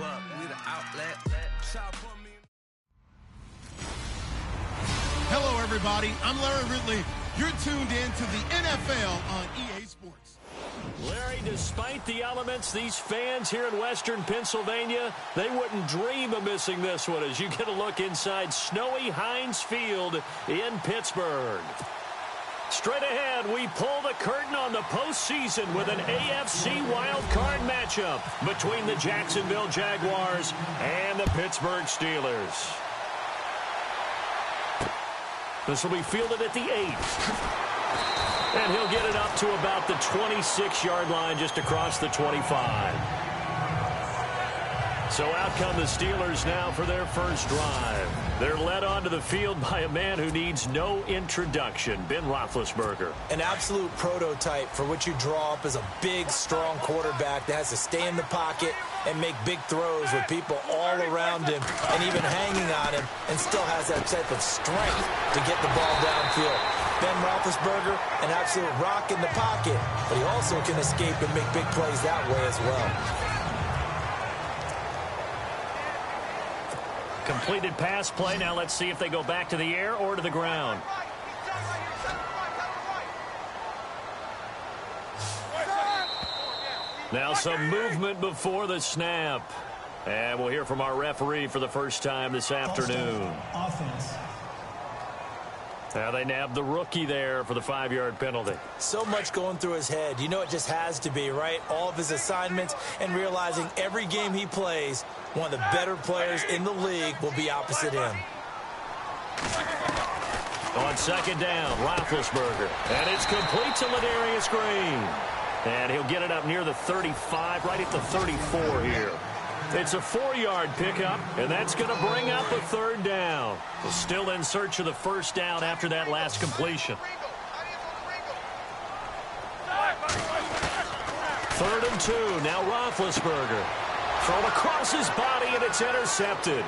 club, we the outlet. Hello, everybody. I'm Larry Ridley. You're tuned in to the NFL on EA Sports. Larry, despite the elements, these fans here in Western Pennsylvania, they wouldn't dream of missing this one as you get a look inside snowy Heinz Field in Pittsburgh. Straight ahead, we pull the curtain on the postseason with an AFC wildcard matchup between the Jacksonville Jaguars and the Pittsburgh Steelers. This will be fielded at the 8. And he'll get it up to about the 26-yard line just across the 25. So out come the Steelers now for their first drive. They're led onto the field by a man who needs no introduction, Ben Roethlisberger. An absolute prototype for what you draw up as a big, strong quarterback that has to stay in the pocket and make big throws with people all around him and even hanging on him, and still has that type of strength to get the ball downfield. Ben Roethlisberger, an absolute rock in the pocket, but he also can escape and make big plays that way as well. Completed pass play. Now let's see if they go back to the air or to the ground. Now some movement before the snap. And we'll hear from our referee for the first time this afternoon. Offense. Now they nabbed the rookie there for the 5-yard penalty. So much going through his head. You know it just has to be, right? All of his assignments and realizing every game he plays, one of the better players in the league will be opposite him. On second down, Roethlisberger. And it's complete to Ladarius Green. And he'll get it up near the 35, right at the 34 here. It's a 4-yard pickup, and that's going to bring up a third down. We're still in search of the first down after that last completion. 3rd and 2. Now Roethlisberger. Thrown across his body, and it's intercepted.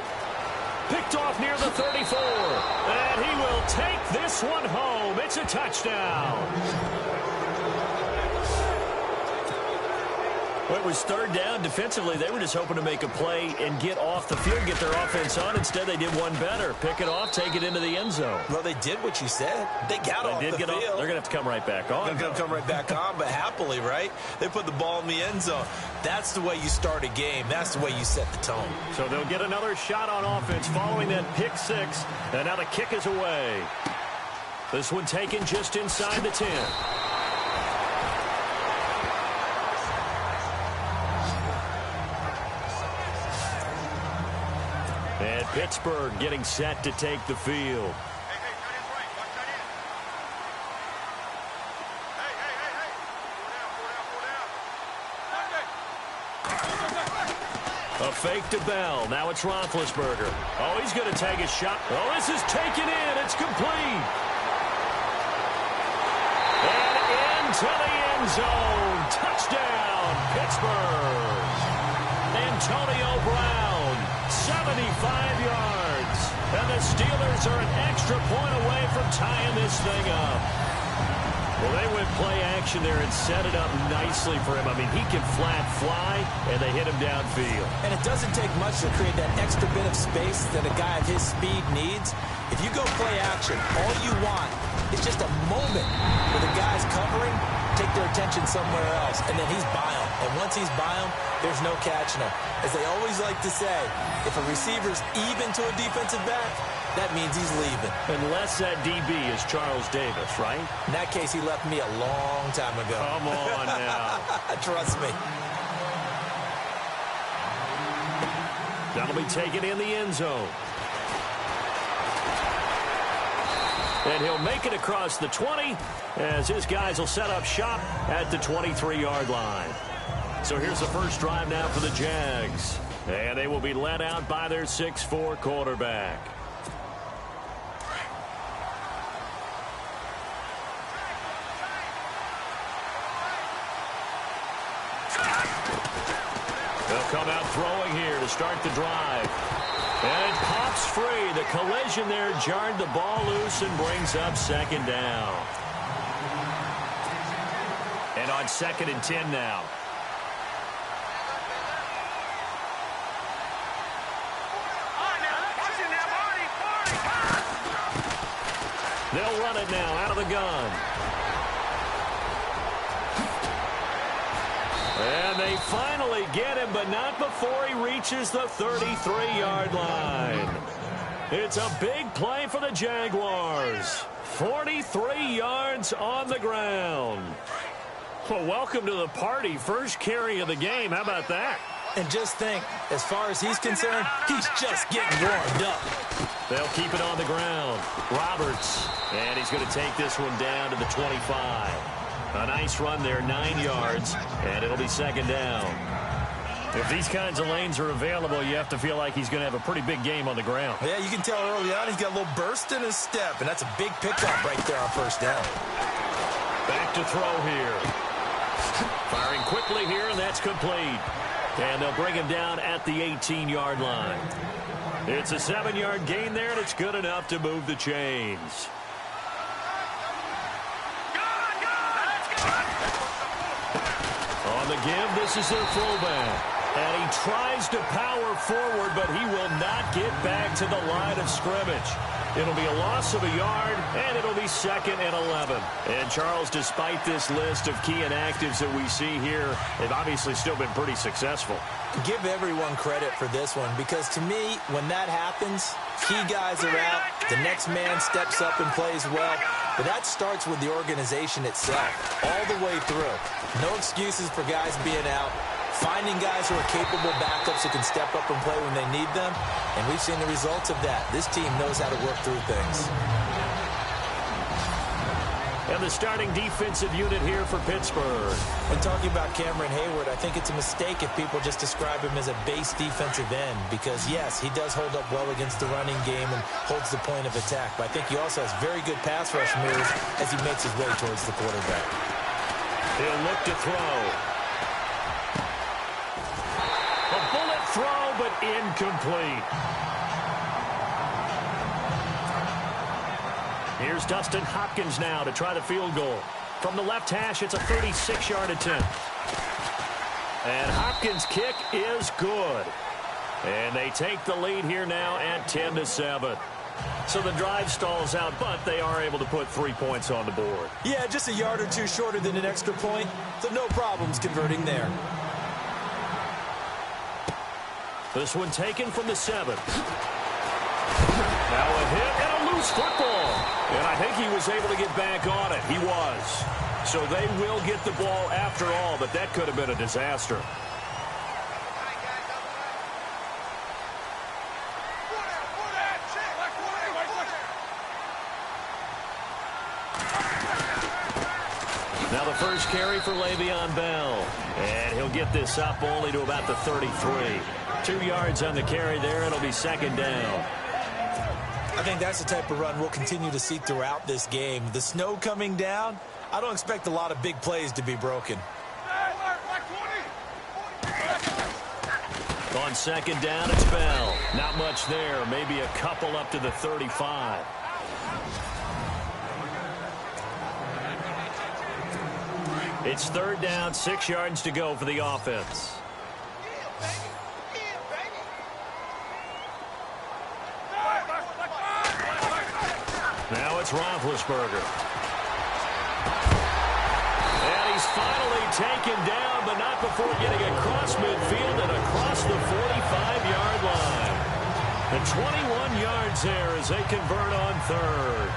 Picked off near the 34. And he will take this one home. It's a touchdown. Well, it was 3rd down. Defensively, they were just hoping to make a play and get off the field, get their offense on. Instead, they did one better. Pick it off, take it into the end zone. Well, they did what you said. They got off the field. They're going to have to come right back on. They're going to come right back on, but happily, right? They put the ball in the end zone. That's the way you start a game. That's the way you set the tone. So they'll get another shot on offense following that pick 6. And now the kick is away. This one taken just inside the 10. And Pittsburgh getting set to take the field. A fake to Bell. Now it's Roethlisberger. Oh, he's going to take a shot. Oh, this is taken in. It's complete. And into the end zone. Touchdown, Pittsburgh. Antonio Brown, 75 yards. And the Steelers are an extra point away from tying this thing up. Well, they went play action there and set it up nicely for him. I mean, he can flat fly, and they hit him downfield. And it doesn't take much to create that extra bit of space that a guy of his speed needs. If you go play action, all you want is just a moment where the guy's covering, take their attention somewhere else, and then he's by him. And once he's by him, there's no catching him. As they always like to say, if a receiver's even to a defensive back, that means he's leaving. Unless that DB is Charles Davis, right? In that case, he left me a long time ago. Come on now. Trust me. That'll be taken in the end zone. And he'll make it across the 20 as his guys will set up shop at the 23-yard line. So here's the first drive now for the Jags. And they will be led out by their 6'4" quarterback. They'll come out throwing here to start the drive. And it pops free. The collision there jarred the ball loose and brings up 2nd down. And on 2nd and 10 now. They'll run it now out of the gun. And they finally get him, but not before he reaches the 33-yard line. It's a big play for the Jaguars. 43 yards on the ground. Well, welcome to the party. First carry of the game. How about that? And just think, as far as he's concerned, he's just getting warmed up. They'll keep it on the ground. Roberts, and he's going to take this one down to the 25. A nice run there, 9 yards, and it'll be second down. If these kinds of lanes are available, you have to feel like he's going to have a pretty big game on the ground. Yeah, you can tell early on he's got a little burst in his step, and that's a big pickup right there on first down. Back to throw here. Firing quickly here, and that's complete. And they'll bring him down at the 18-yard line. It's a 7-yard gain there, and it's good enough to move the chains. On the give, this is their fullback. And he tries to power forward, but he will not get back to the line of scrimmage. It'll be a loss of a yard, and it'll be 2nd and 11. And, Charles, despite this list of key inactives that we see here, they've obviously still been pretty successful. Give everyone credit for this one, because to me, when that happens, key guys are out, the next man steps up and plays well, but that starts with the organization itself, all the way through. No excuses for guys being out. Finding guys who are capable backups who can step up and play when they need them, and we've seen the results of that. This team knows how to work through things. And the starting defensive unit here for Pittsburgh. When talking about Cameron Hayward, I think it's a mistake if people just describe him as a base defensive end, because, yes, he does hold up well against the running game and holds the point of attack, but I think he also has very good pass rush moves as he makes his way towards the quarterback. He'll look to throw. A bullet throw, but incomplete. Here's Dustin Hopkins now to try the field goal. From the left hash, it's a 36-yard attempt. And Hopkins' kick is good. And they take the lead here now at 10-7. So the drive stalls out, but they are able to put 3 points on the board. Yeah, just a yard or two shorter than an extra point, so no problems converting there. This one taken from the 7. Now a hit and a loose football. And I think he was able to get back on it. He was. So they will get the ball after all, but that could have been a disaster. Now the first carry for Le'Veon Bell. And he'll get this up only to about the 33. 2 yards on the carry there. It'll be second down. I think that's the type of run we'll continue to see throughout this game. The snow coming down, I don't expect a lot of big plays to be broken. On second down, it's Bell. Not much there. Maybe a couple up to the 35. It's third down, 6 yards to go for the offense. Now it's Roethlisberger. And he's finally taken down, but not before getting across midfield and across the 45-yard line. And 21 yards there as they convert on third.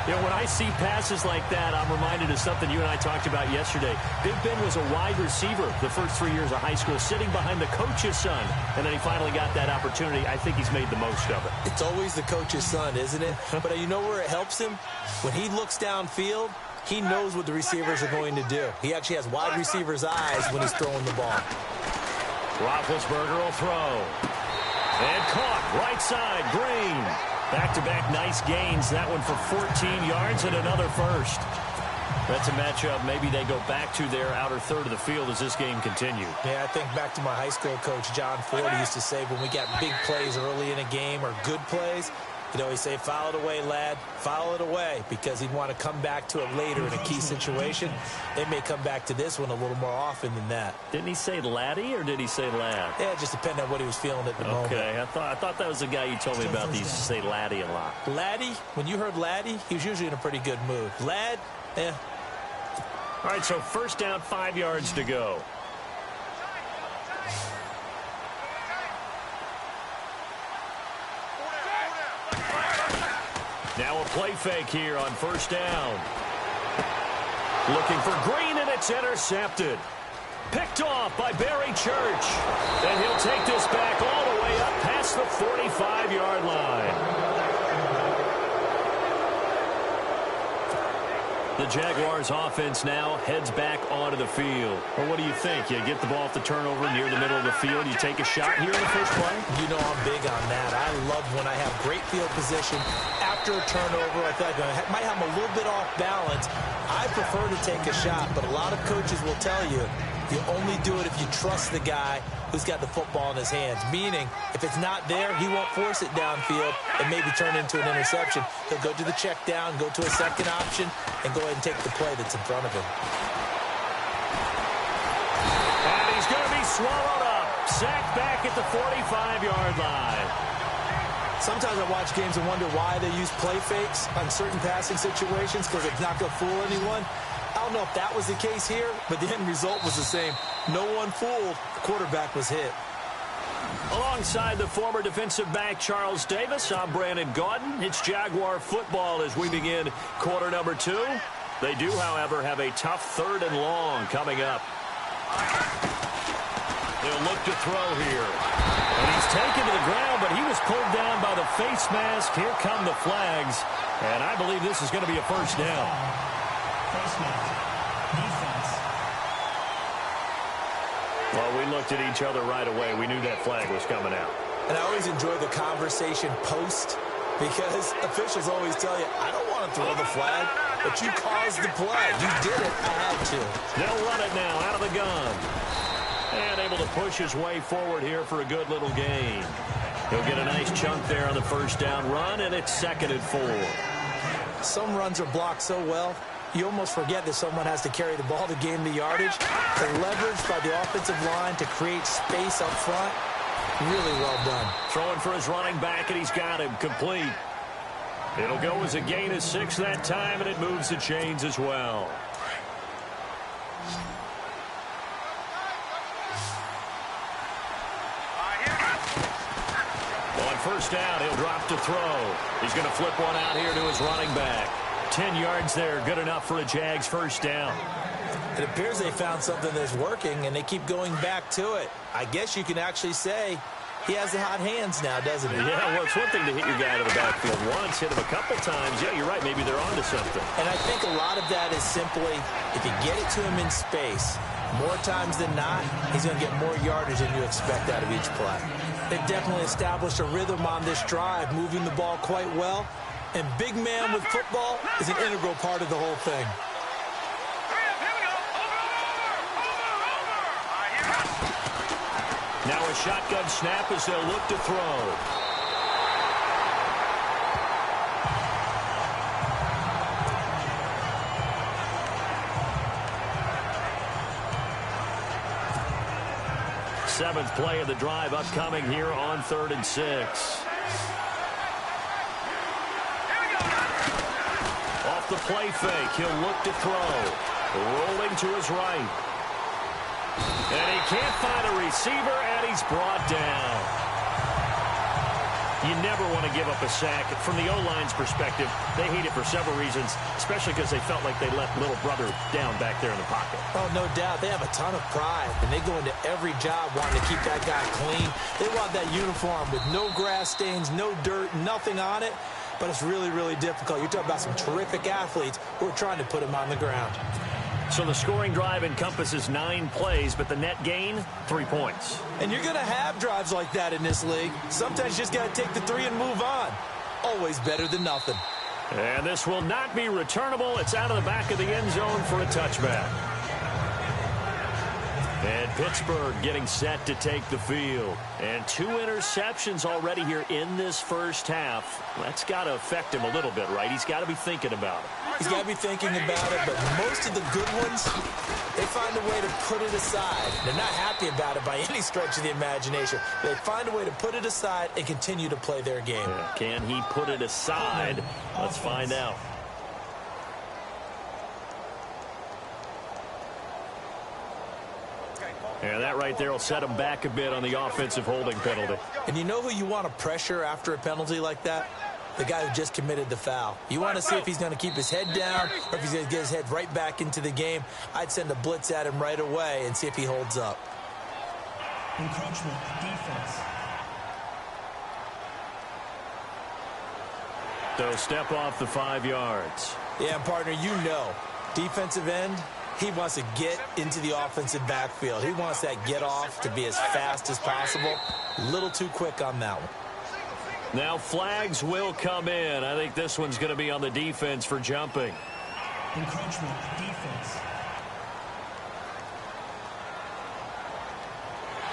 You know, when I see passes like that, I'm reminded of something you and I talked about yesterday. Big Ben was a wide receiver the first 3 years of high school, sitting behind the coach's son, and then he finally got that opportunity. I think he's made the most of it. It's always the coach's son, isn't it? But you know where it helps him? When he looks downfield, he knows what the receivers are going to do. He actually has wide receivers' eyes when he's throwing the ball. Roethlisberger will throw. And caught, right side, Green. Back-to-back nice gains. That one for 14 yards and another first. That's a matchup maybe they go back to their outer third of the field as this game continues. Yeah, I think back to my high school coach, John Ford. He used to say when we got big plays early in a game or good plays, You know, he say, foul it away, lad. Foul it away, because he'd want to come back to it later in a key situation. They may come back to this one a little more often than that. Didn't he say laddie or did he say lad? Yeah, it just depended on what he was feeling at the moment. Okay, I thought that was the guy you told me about that used to say laddie a lot. Laddie, when you heard laddie, he was usually in a pretty good mood. Lad, eh. All right, so first down, 5 yards to go. Now a play fake here on first down. Looking for Green, and it's intercepted. Picked off by Barry Church. And he'll take this back all the way up past the 45-yard line. The Jaguars offense now heads back onto the field. Well, what do you think? You get the ball off the turnover near the middle of the field. You take a shot here in the first play? You know I'm big on that. I love when I have great field position. After a turnover, I feel like I might have them a little bit off balance. I prefer to take a shot, but a lot of coaches will tell you you only do it if you trust the guy who's got the football in his hands. Meaning, if it's not there, he won't force it downfield and maybe turn into an interception. He'll go to the check down, go to a second option, and go ahead and take the play that's in front of him. And he's going to be swallowed up. Sacked back at the 45-yard line. Sometimes I watch games and wonder why they use play fakes on certain passing situations, because it's not going to fool anyone. I don't know if that was the case here, but the end result was the same. No one fooled. The quarterback was hit. Alongside the former defensive back Charles Davis, I'm Brandon Gaudin. It's Jaguar football as we begin quarter number 2. They do, however, have a tough 3rd and long coming up. They'll look to throw here. And he's taken to the ground, but he was pulled down by the face mask. Here come the flags. And I believe this is going to be a first down. Face mask. Defense. Well, we looked at each other right away. We knew that flag was coming out. And I always enjoy the conversation post, because officials always tell you, I don't want to throw the flag, but you caused the play. You did it. I had to. They'll run it now out of the gun. And able to push his way forward here for a good little gain. He'll get a nice chunk there on the first down run, and it's 2nd and 4. Some runs are blocked so well, you almost forget that someone has to carry the ball to gain the yardage. The leverage by the offensive line to create space up front, really well done. Throwing for his running back, and he's got him complete. It'll go as a gain of 6 that time, and it moves the chains as well. On first down, he'll drop to throw. He's going to flip one out here to his running back. 10 yards there, good enough for a Jags first down. It appears they found something that's working, and they keep going back to it. I guess you can actually say he has the hot hands now, doesn't he? Yeah, well, it's one thing to hit your guy to the backfield once, hit him a couple times. Yeah, you're right. Maybe they're onto something. And I think a lot of that is simply, if you get it to him in space, more times than not, he's going to get more yardage than you expect out of each play. They've definitely established a rhythm on this drive, moving the ball quite well. And big man with football is an integral part of the whole thing. Now a shotgun snap as they'll look to throw. Seventh play of the drive upcoming here on 3rd and 6. Off the play fake, he'll look to throw. Rolling to his right. And he can't find a receiver, and he's brought down. You never want to give up a sack. From the O-line's perspective, they hate it for several reasons, especially because they felt like they left little brother down back there in the pocket. Oh, no doubt. They have a ton of pride, and they go into every job wanting to keep that guy clean. They want that uniform with no grass stains, no dirt, nothing on it. But it's really, really difficult. You're talking about some terrific athletes who are trying to put him on the ground. So the scoring drive encompasses 9 plays, but the net gain, 3 points. And you're going to have drives like that in this league. Sometimes you just got to take the 3 and move on. Always better than nothing. And this will not be returnable. It's out of the back of the end zone for a touchback. And Pittsburgh getting set to take the field. And 2 interceptions already here in this first half. That's got to affect him a little bit, right? He's got to be thinking about it. He's got to be thinking about it, but most of the good ones, they find a way to put it aside. They're not happy about it by any stretch of the imagination. They find a way to put it aside and continue to play their game. Yeah, can he put it aside? Let's find out. And that right there will set him back a bit on the offensive holding penalty. And you know who you want to pressure after a penalty like that? The guy who just committed the foul. You want to see if he's going to keep his head down or if he's going to get his head right back into the game. I'd send a blitz at him right away and see if he holds up. Encroachment defense. So step off the 5 yards. Yeah, partner, you know, defensive end, he wants to get into the offensive backfield. He wants that get off to be as fast as possible. A little too quick on that one. Now flags will come in. I think this one's going to be on the defense for jumping. Encroachment defense.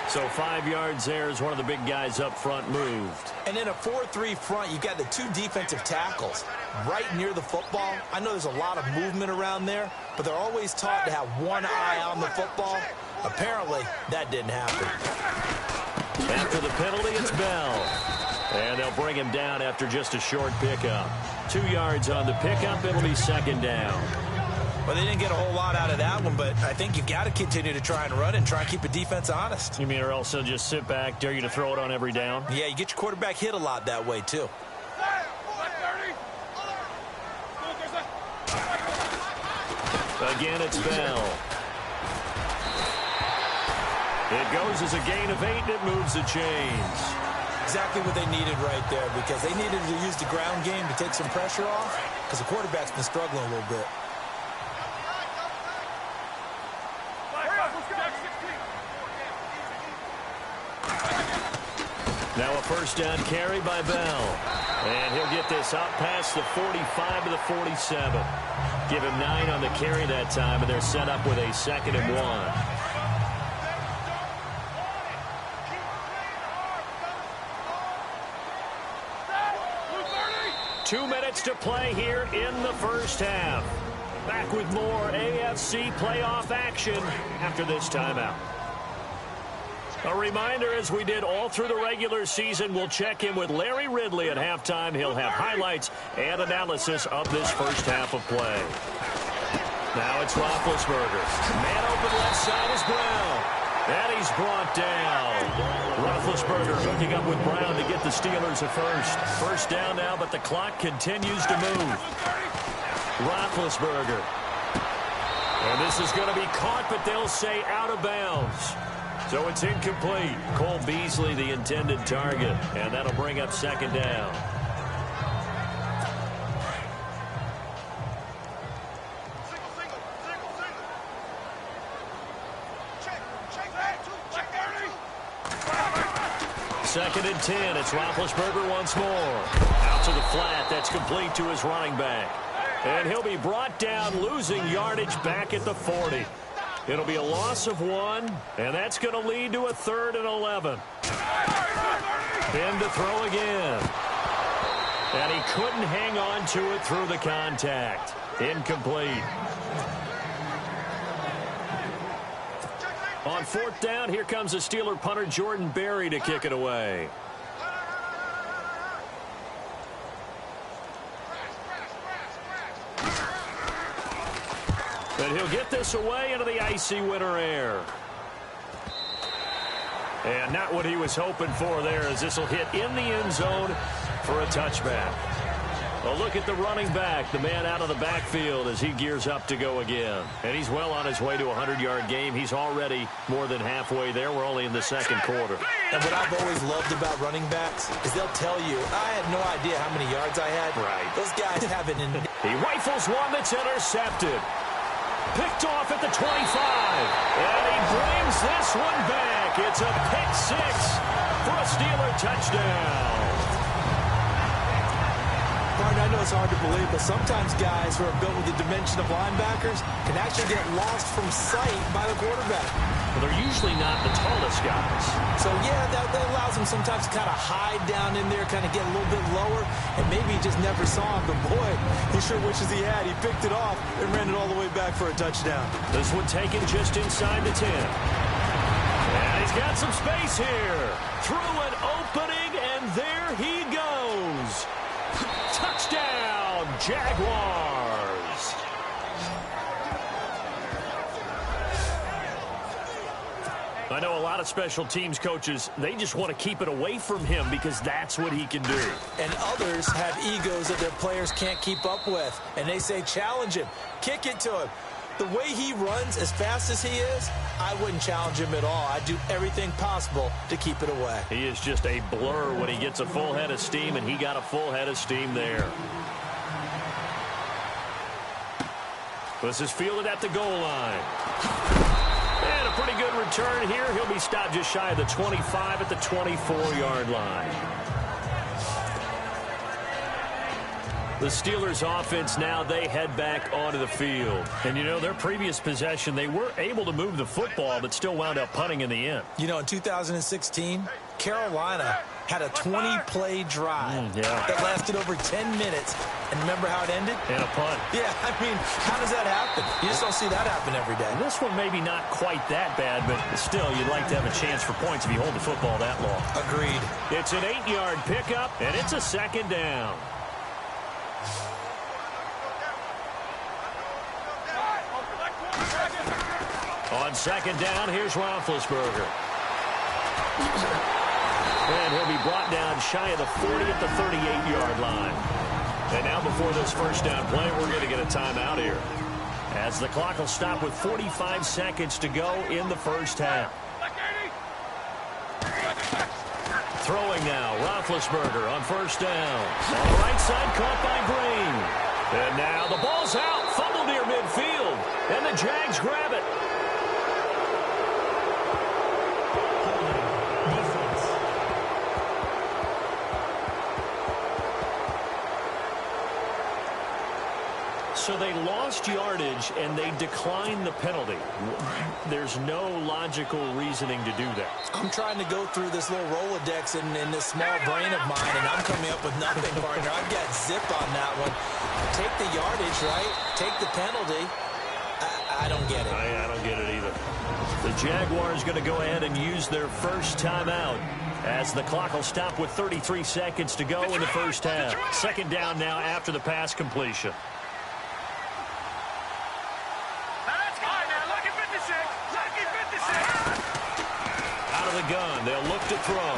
So 5 yards there as one of the big guys up front moved. And in a 4-3 front, you've got the 2 defensive tackles right near the football. I know there's a lot of movement around there, but they're always taught to have one eye on the football. Apparently, that didn't happen. After the penalty, it's Bell. And they'll bring him down after just a short pickup. 2 yards on the pickup. It'll be second down. Well, they didn't get a whole lot out of that one, but I think you've got to continue to try and run and try and keep a defense honest. You mean or else they'll just sit back, dare you to throw it on every down? Yeah, you get your quarterback hit a lot that way, too. Again, it's Bell. It goes as a gain of 8, and it moves the chains. Exactly what they needed right there, because they needed to use the ground game to take some pressure off, because the quarterback's been struggling a little bit. Now a first down carry by Bell. And he'll get this up past the 45 to the 47. Give him 9 on the carry that time, and they're set up with a 2nd and 1. 2 minutes to play here in the first half. Back with more AFC playoff action after this timeout. A reminder, as we did all through the regular season, we'll check in with Larry Ridley at halftime. He'll have highlights and analysis of this first half of play. Now it's Roethlisberger. Man open left side is Brown. And he's brought down. Roethlisberger hooking up with Brown to get the Steelers a first. First down now, but the clock continues to move. Roethlisberger. And this is going to be caught, but they'll say out of bounds. So it's incomplete. Cole Beasley, the intended target, and that'll bring up second down. Second and 10. It's Roethlisberger once more. Out to the flat. That's complete to his running back. And he'll be brought down, losing yardage back at the 40. It'll be a loss of 1, and that's going to lead to a 3rd and 11. In to throw again. And he couldn't hang on to it through the contact. Incomplete. On 4th down, here comes the Steeler punter Jordan Berry to kick it away. And he'll get this away into the icy winter air. And not what he was hoping for there, as this will hit in the end zone for a touchback. A look at the running back, the man out of the backfield as he gears up to go again. And he's well on his way to a 100-yard game. He's already more than halfway there. We're only in the second quarter. And what I've always loved about running backs is they'll tell you, I had no idea how many yards I had. Right. Those guys have it in. He rifles one that's intercepted. Picked off at the 25. And he brings this one back. It's a pick 6 for a Steeler touchdown. Partner, I know it's hard to believe, but sometimes guys who are built with the dimension of linebackers can actually get lost from sight by the quarterback. Well, they're usually not the tallest guys. So, yeah, that allows him sometimes to kind of hide down in there, kind of get a little bit lower, and maybe he just never saw him. But, boy, he sure wishes he had. He picked it off and ran it all the way back for a touchdown. This one taken just inside the 10. And he's got some space here. Through an opening, and there he goes. Touchdown, Jaguars. I know a lot of special teams coaches, they just want to keep it away from him because that's what he can do. And others have egos that their players can't keep up with. And they say, challenge him, kick it to him. The way he runs as fast as he is, I wouldn't challenge him at all. I'd do everything possible to keep it away. He is just a blur when he gets a full head of steam, and he got a full head of steam there. This is fielded at the goal line. And a pretty good return here. He'll be stopped just shy of the 25 at the 24-yard line. The Steelers offense now, they head back onto the field. And, you know, their previous possession, they were able to move the football, but still wound up punting in the end. You know, in 2016, Carolina had a 20-play drive that lasted over 10 minutes. And remember how it ended? And a punt. Yeah, I mean, how does that happen? You just don't see that happen every day. This one maybe not quite that bad, but still, you'd like to have a chance for points if you hold the football that long. Agreed. It's an 8-yard pickup, and it's a second down. On second down, here's Roethlisberger. And he'll be brought down shy of the 40 at the 38-yard line. And now before this first down play, we're going to get a timeout here, as the clock will stop with 45 seconds to go in the first half. Throwing now, Roethlisberger on first down. On the right side, caught by Green. And now the ball's out, fumbled near midfield. And the Jags grab it. So they lost yardage, and they declined the penalty. There's no logical reasoning to do that. I'm trying to go through this little Rolodex in this small brain of mine, and I'm coming up with nothing, partner. I've got zip on that one. Take the yardage, right? Take the penalty. I don't get it. I don't get it either. The Jaguars going to go ahead and use their first timeout, as the clock will stop with 33 seconds to go in the first half. Second down now after the pass completion. The gun. They'll look to throw.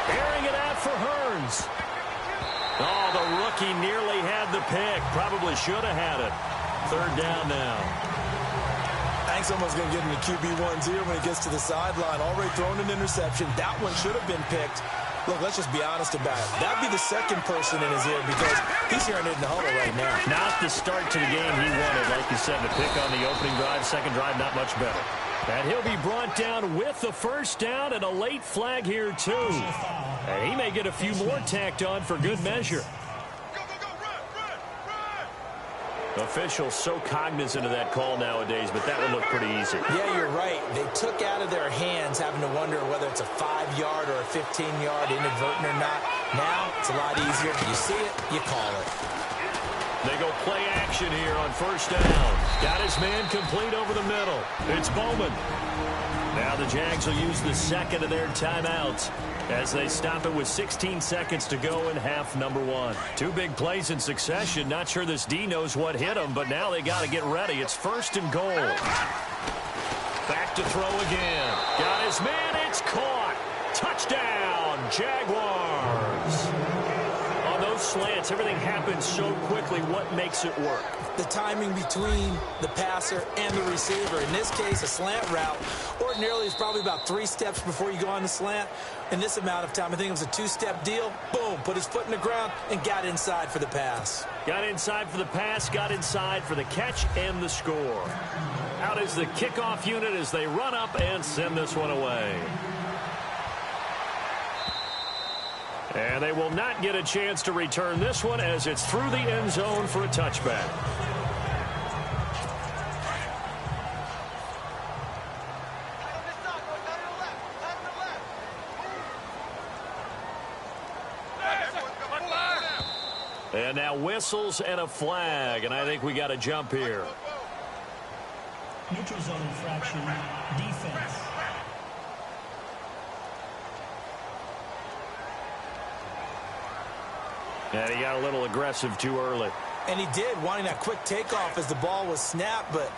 Airing it out for Hearns. Oh, the rookie nearly had the pick. Probably should have had it. Third down now. Hank's almost going to get him to QB1 here when he gets to the sideline. Already thrown an interception. That one should have been picked. Look, let's just be honest about it. That'd be the second person in his ear because he's hearing it in the huddle right now. Not the start to the game he wanted. Like you said, the pick on the opening drive, second drive, not much better. And he'll be brought down with the first down and a late flag here, too. And he may get a few more tacked on for good measure. Officials so cognizant of that call nowadays, but that one looked pretty easy. Yeah, you're right. They took out of their hands having to wonder whether it's a 5-yard or a 15-yard inadvertent or not. Now, it's a lot easier. You see it, you call it. They go play action here on first down. Got his man complete over the middle. It's Bowman. Now the Jags will use the second of their timeouts as they stop it with 16 seconds to go in half number one. Two big plays in succession. Not sure this D knows what hit him, but now they got to get ready. It's first and goal. Back to throw again. Got his man. It's caught. Touchdown, Jaguars. On those slants, everything happens so quickly. What makes it work? The timing between the passer and the receiver. In this case, a slant route ordinarily is probably about 3 steps before you go on the slant. In this amount of time, I think it was a 2-step deal. Boom, put his foot in the ground and got inside for the pass. Got inside for the pass, got inside for the catch and the score. Out is the kickoff unit as they run up and send this one away. And they will not get a chance to return this one as it's through the end zone for a touchback. And now whistles and a flag, and I think we got a jump here. Neutral zone infraction, defense. And he got a little aggressive too early. And he did, wanting that quick takeoff as the ball was snapped, but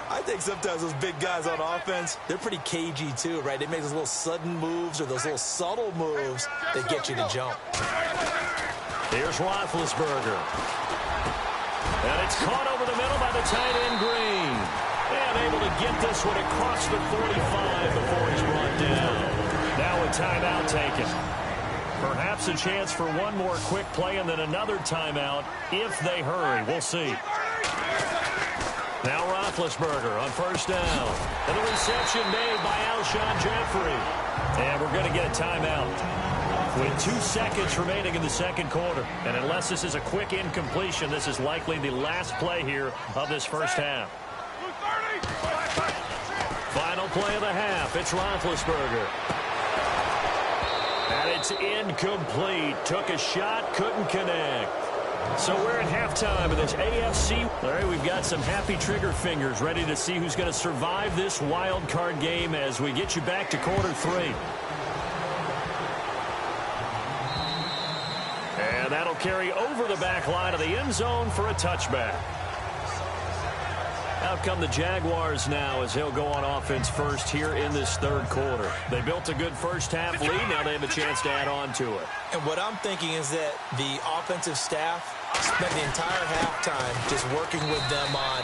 I think sometimes those big guys on offense, they're pretty cagey too, right? They make those little sudden moves or those little subtle moves that get you to jump. Here's Roethlisberger. And it's caught over the middle by the tight end Green. And able to get this one across the 45 before he's brought down. Now a timeout taken. Perhaps a chance for one more quick play and then another timeout if they hurry. We'll see. Now Roethlisberger on first down. And the reception made by Alshon Jeffrey. And we're going to get a timeout with 2 seconds remaining in the second quarter. And unless this is a quick incompletion, this is likely the last play here of this first half. Final play of the half. It's Roethlisberger. And it's incomplete. Took a shot, couldn't connect. So we're at halftime of this AFC. All right, we've got some happy trigger fingers ready to see who's going to survive this wild card game as we get you back to quarter 3. And that'll carry over the back line of the end zone for a touchback. Out come the Jaguars now as he'll go on offense first here in this third quarter. They built a good first half lead. Now they have a chance to add on to it. And what I'm thinking is that the offensive staff spent the entire halftime just working with them on,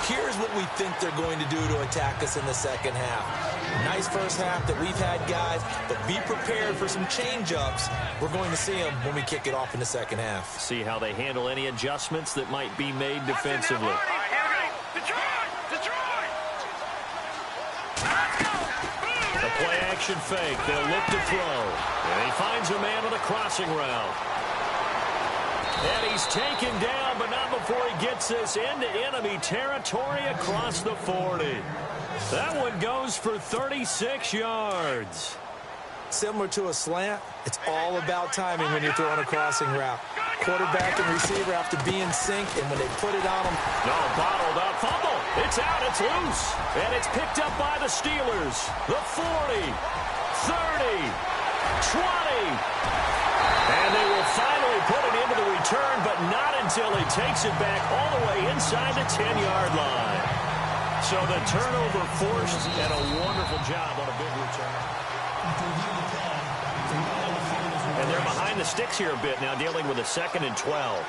here's what we think they're going to do to attack us in the second half. Nice first half that we've had, guys, but be prepared for some change-ups. We're going to see them when we kick it off in the second half. See how they handle any adjustments that might be made defensively. The play-action fake. They'll look to throw. And he finds a man with a crossing route. And he's taken down, but not before he gets this into enemy territory across the 40. That one goes for 36 yards. Similar to a slant, it's all about timing when you're throwing a crossing route. Quarterback and receiver have to be in sync, and when they put it on them... No, bottled up. Fumble. It's out. It's loose. And it's picked up by the Steelers. The 40, 30, 20. And they will finally put it into the return, but not until he takes it back all the way inside the 10-yard line. So the turnover forced and a wonderful job on a big return. And they're behind the sticks here a bit now, dealing with a 2nd and 12.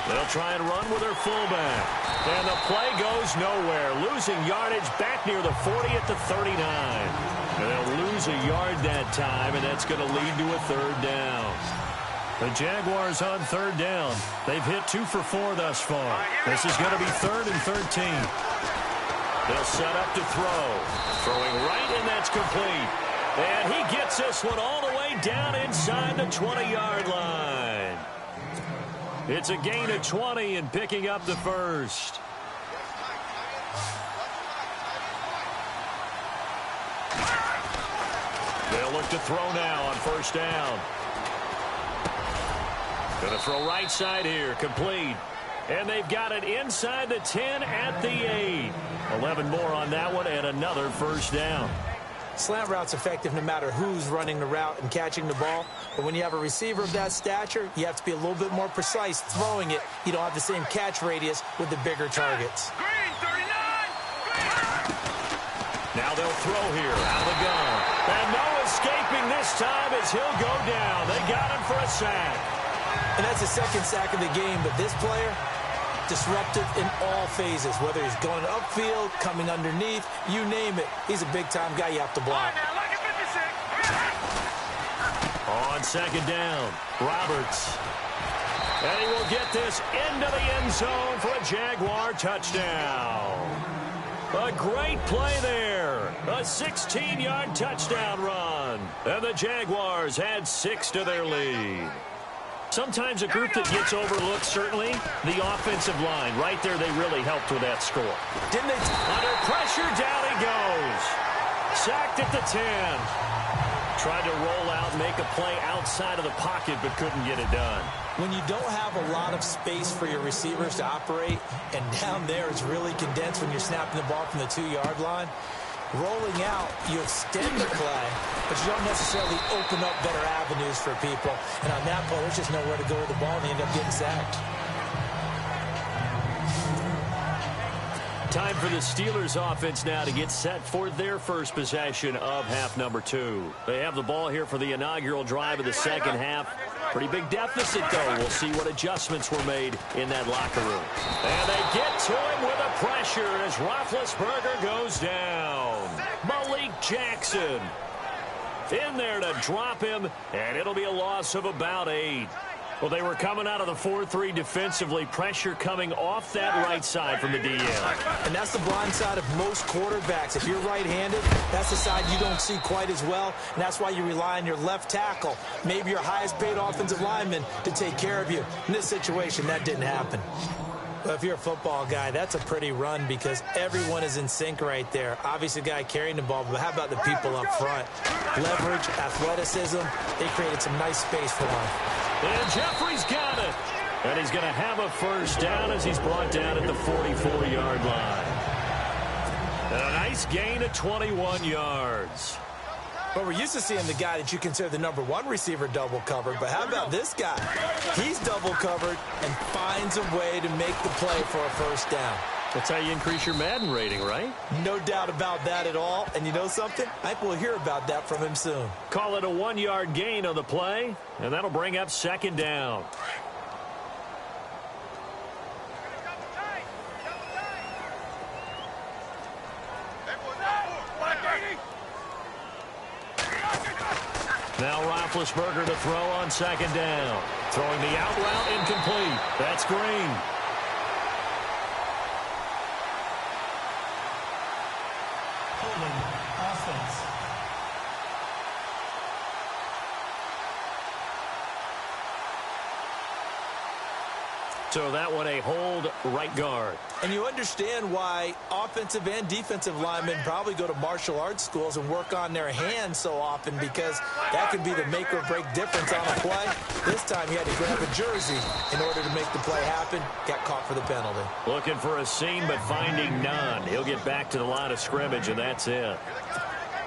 They'll try and run with their fullback. And the play goes nowhere. Losing yardage back near the 40 at the 39. And they'll lose a yard that time, and that's going to lead to a 3rd down. The Jaguars on 3rd down. They've hit 2 for 4 thus far. This is going to be 3rd and 13. They'll set up to throw. Throwing right, and that's complete. And he gets this one all the way down inside the 20-yard line. It's a gain of 20 and picking up the first. They'll look to throw now on 1st down. Going to throw right side here, complete. And they've got it inside the 10 at the 8. 11 more on that one and another 1st down. Slant route's effective no matter who's running the route and catching the ball. But when you have a receiver of that stature, you have to be a little bit more precise throwing it. You don't have the same catch radius with the bigger targets. Now they'll throw here out of the gun. And no escaping this time as he'll go down. They got him for a sack. And that's the 2nd sack of the game, but this player, disruptive in all phases, whether he's going upfield, coming underneath, you name it. He's a big-time guy you have to block. On 2nd down, Roberts. And he will get this into the end zone for a Jaguar touchdown. A great play there. A 16-yard touchdown run. And the Jaguars add 6 to their lead. Sometimes a group that gets overlooked, certainly, the offensive line. Right there, they really helped with that score. Didn't they? Under pressure, down he goes. Sacked at the 10. Tried to roll out, make a play outside of the pocket, but couldn't get it done. When you don't have a lot of space for your receivers to operate, and down there it's really condensed when you're snapping the ball from the 2-yard line, rolling out, you extend the play, but you don't necessarily open up better avenues for people. And on that play, there's just nowhere to go with the ball, and they end up getting sacked. Time for the Steelers offense now to get set for their first possession of half number 2. They have the ball here for the inaugural drive of the second half. Pretty big deficit, though. We'll see what adjustments were made in that locker room. And they get to him with a pressure as Roethlisberger goes down. Malik Jackson in there to drop him, and it'll be a loss of about 8. Well, they were coming out of the 4-3 defensively. Pressure coming off that right side from the DL. And that's the blind side of most quarterbacks. If you're right-handed, that's the side you don't see quite as well. And that's why you rely on your left tackle, maybe your highest-paid offensive lineman, to take care of you. In this situation, that didn't happen. But if you're a football guy, that's a pretty run because everyone is in sync right there. Obviously, the guy carrying the ball, but how about the people up front? Leverage, athleticism, they created some nice space for him. And Jeffrey's got it. And he's going to have a first down as he's brought down at the 44-yard line. And a nice gain of 21 yards. But we're used to seeing the guy that you consider the number 1 receiver double covered. But how about this guy? He's double covered and finds a way to make the play for a first down. That's how you increase your Madden rating, right? No doubt about that at all. And you know something? I think we'll hear about that from him soon. Call it a 1-yard gain on the play, and that'll bring up second down. Now Roethlisberger to throw on second down. Throwing the out route incomplete. That's Green. Offense. So that one a hold right guard. And you understand why offensive and defensive linemen probably go to martial arts schools and work on their hands so often, because that could be the make or break difference on a play. This time he had to grab a jersey in order to make the play happen. Got caught for the penalty. Looking for a seam but finding none. He'll get back to the line of scrimmage, and that's it.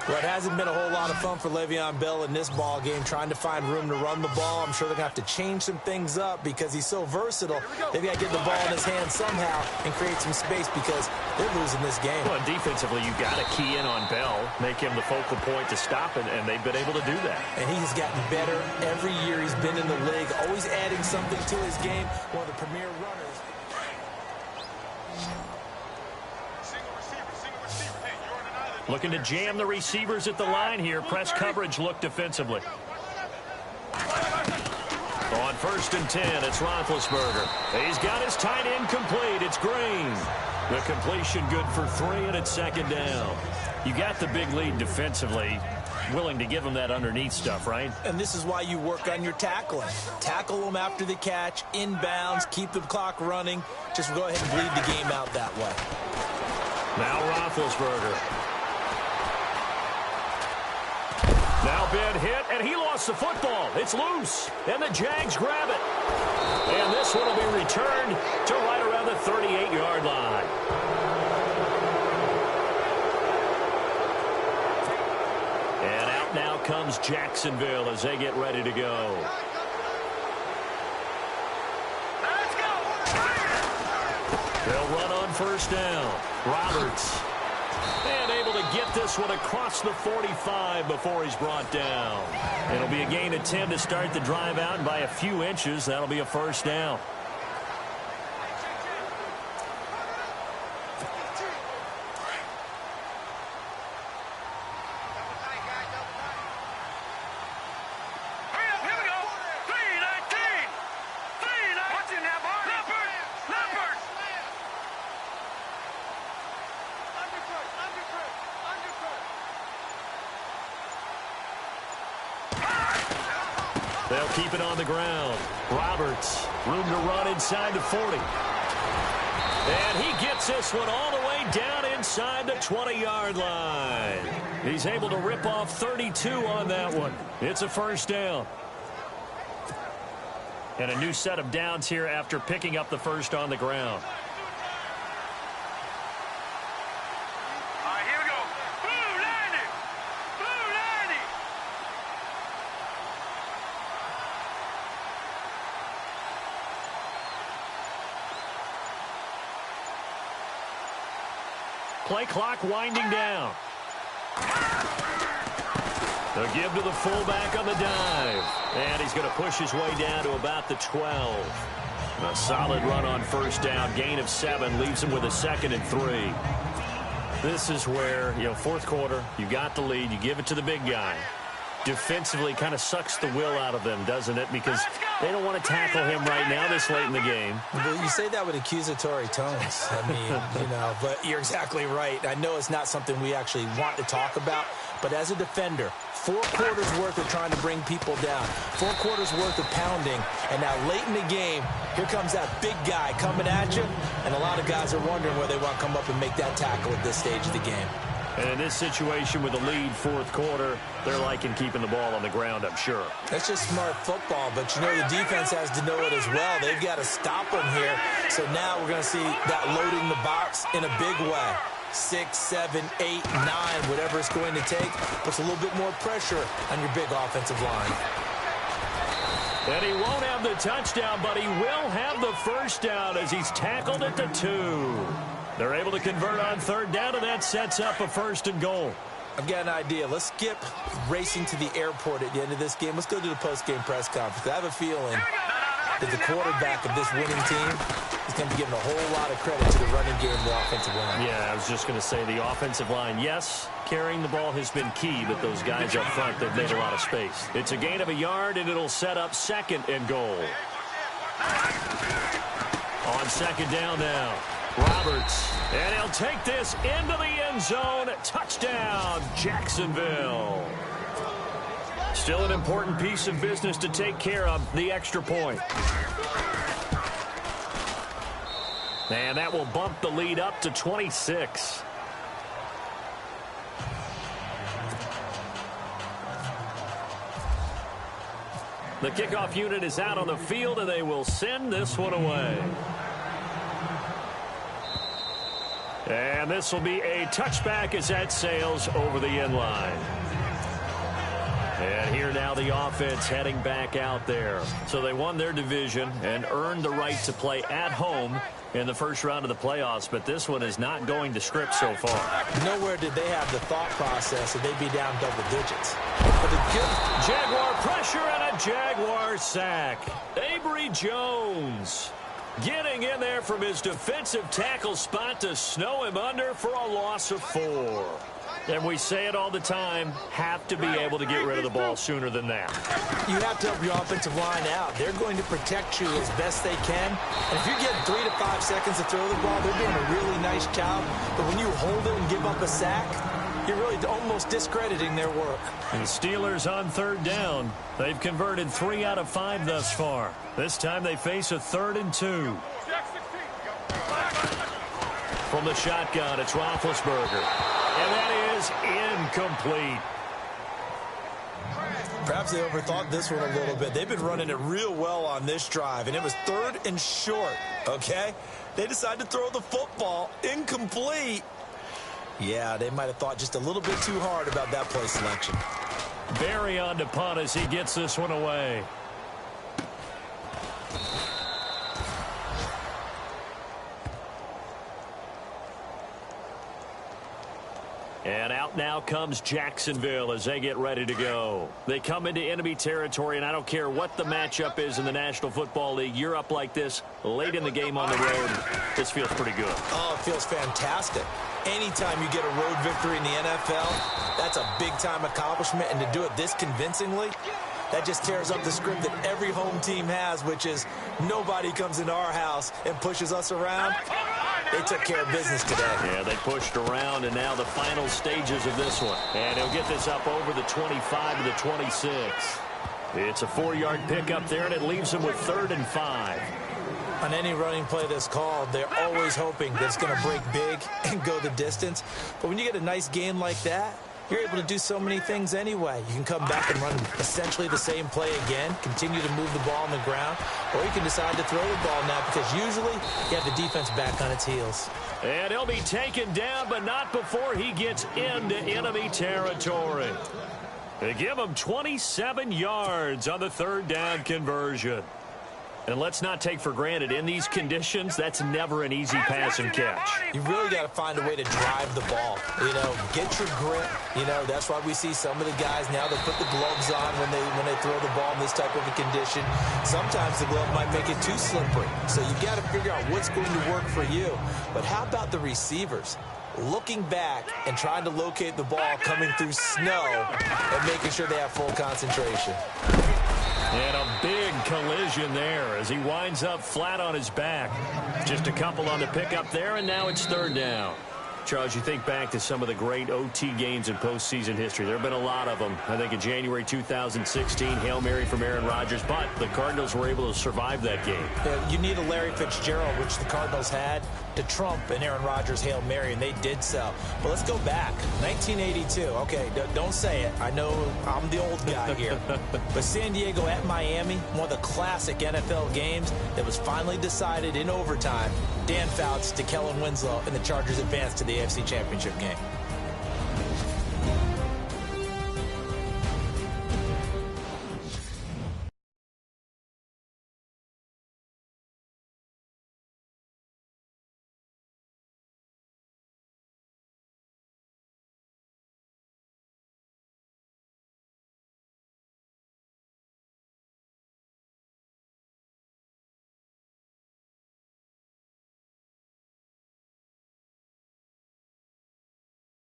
Well, it hasn't been a whole lot of fun for Le'Veon Bell in this ball game, trying to find room to run the ball. I'm sure they're going to have to change some things up because he's so versatile. They've got to get the ball in his hands somehow and create some space because they're losing this game. Well, defensively, you've got to key in on Bell, make him the focal point to stop it, and they've been able to do that. And he has gotten better every year he's been in the league, always adding something to his game, one of the premier runners. Looking to jam the receivers at the line here. Press coverage look defensively. On 1st and 10, it's Roethlisberger. He's got his tight end complete. It's Green. The completion good for 3, and it's second down. You got the big lead defensively. Willing to give him that underneath stuff, right? And this is why you work on your tackling. Tackle them after the catch, inbounds, keep the clock running. Just go ahead and bleed the game out that way. Now Roethlisberger. Now Ben hit, and he lost the football. It's loose, and the Jags grab it. And this one will be returned to right around the 38-yard line. And out now comes Jacksonville as they get ready to go. Let's go! They'll run on first down. Roberts. And able to get this one across the 45 before he's brought down. It'll be a gain of 10 to start the drive out, and by a few inches, that'll be a first down. They'll keep it on the ground. Roberts, room to run inside the 40. And he gets this one all the way down inside the 20-yard line. He's able to rip off 32 on that one. It's a first down. And a new set of downs here after picking up the first on the ground. All right, here we go. Blue 90. Blue 90. Play clock winding down. They'll give to the fullback on the dive. And he's going to push his way down to about the 12. A solid run on first down. Gain of 7 leaves him with a 2nd and 3. This is where, fourth quarter, you got the lead. You give it to the big guy. Defensively kind of sucks the will out of them, doesn't it? Because they don't want to tackle him right now this late in the game. Well, you say that with accusatory tones. I mean, but you're exactly right. I know it's not something we actually want to talk about, but as a defender, 4 quarters worth of trying to bring people down, 4 quarters worth of pounding, and now late in the game, here comes that big guy coming at you, and a lot of guys are wondering where they want to come up and make that tackle at this stage of the game. And in this situation with a lead fourth quarter, they're liking keeping the ball on the ground, I'm sure. That's just smart football, but the defense has to know it as well. They've got to stop them here. So now we're going to see that loading the box in a big way. 6, 7, 8, 9, whatever it's going to take, puts a little bit more pressure on your big offensive line. And he won't have the touchdown, but he will have the first down as he's tackled at the 2. They're able to convert on third down, and that sets up a 1st and goal. I've got an idea. Let's skip racing to the airport at the end of this game. Let's go to the post-game press conference. I have a feeling that the quarterback of this winning team is going to be giving a whole lot of credit to the running game of the offensive line. Yeah, I was just going to say the offensive line, yes, carrying the ball has been key, but those guys up front, they've made a lot of space. It's a gain of a yard, and it'll set up 2nd and goal. On 2nd down now. Roberts, and he'll take this into the end zone. Touchdown, Jacksonville. Still an important piece of business to take care of, the extra point. And that will bump the lead up to 26. The kickoff unit is out on the field, and they will send this one away. And this will be a touchback as that sails over the end line. And here now the offense heading back out there. So they won their division and earned the right to play at home in the first round of the playoffs, but this one is not going to script so far. Nowhere did they have the thought process that they'd be down double digits. But a good Jaguar pressure and a Jaguar sack. Avery Jones getting in there from his defensive tackle spot to snow him under for a loss of 4. And we say it all the time, have to be able to get rid of the ball sooner than that. You have to help your offensive line out. They're going to protect you as best they can. And if you get 3 to 5 seconds to throw the ball, they're doing a really nice job. But when you hold it and give up a sack, you're really almost discrediting their work. And the Steelers on third down. They've converted 3 out of 5 thus far. This time they face a 3rd and 2. From the shotgun, it's Roethlisberger. And that is incomplete. Perhaps they overthought this one a little bit. They've been running it real well on this drive, and it was 3rd and short, okay? They decided to throw the football incomplete. Yeah, they might have thought just a little bit too hard about that play selection. Barry on to punt as he gets this one away. And out now comes Jacksonville as they get ready to go. They come into enemy territory, and I don't care what the matchup is in the National Football League. You're up like this late in the game on the road. This feels pretty good. Oh, it feels fantastic. Anytime you get a road victory in the NFL, that's a big-time accomplishment. And to do it this convincingly, that just tears up the script that every home team has, which is nobody comes into our house and pushes us around. They took care of business today. Yeah, they pushed around, and now the final stages of this one. And he'll get this up over the 25 to the 26. It's a 4-yard pickup there, and it leaves them with 3rd and 5. On any running play that's called, they're always hoping that it's going to break big and go the distance. But when you get a nice game like that, you're able to do so many things anyway. You can come back and run essentially the same play again, continue to move the ball on the ground, or you can decide to throw the ball now because usually you have the defense back on its heels. And he'll be taken down, but not before he gets into enemy territory. They give him 27 yards on the 3rd down conversion. And let's not take for granted, in these conditions, that's never an easy pass and catch. You really got to find a way to drive the ball. You know, get your grip. You know, that's why we see some of the guys now, they put the gloves on when they throw the ball in this type of a condition. Sometimes the glove might make it too slippery. So you got to figure out what's going to work for you. But how about the receivers? Looking back and trying to locate the ball coming through snow and making sure they have full concentration. And a big collision there as he winds up flat on his back. Just a couple on the pickup there, and now it's 3rd down. Charles, you think back to some of the great OT games in postseason history. There have been a lot of them. I think in January 2016, Hail Mary from Aaron Rodgers, but the Cardinals were able to survive that game. Yeah, you need a Larry Fitzgerald, which the Cardinals had, to trump an Aaron Rodgers Hail Mary, and they did so. But let's go back. 1982. Okay, don't say it. I know I'm the old guy here. But San Diego at Miami, one of the classic NFL games that was finally decided in overtime. Dan Fouts to Kellen Winslow, and the Chargers advanced to the AFC Championship game.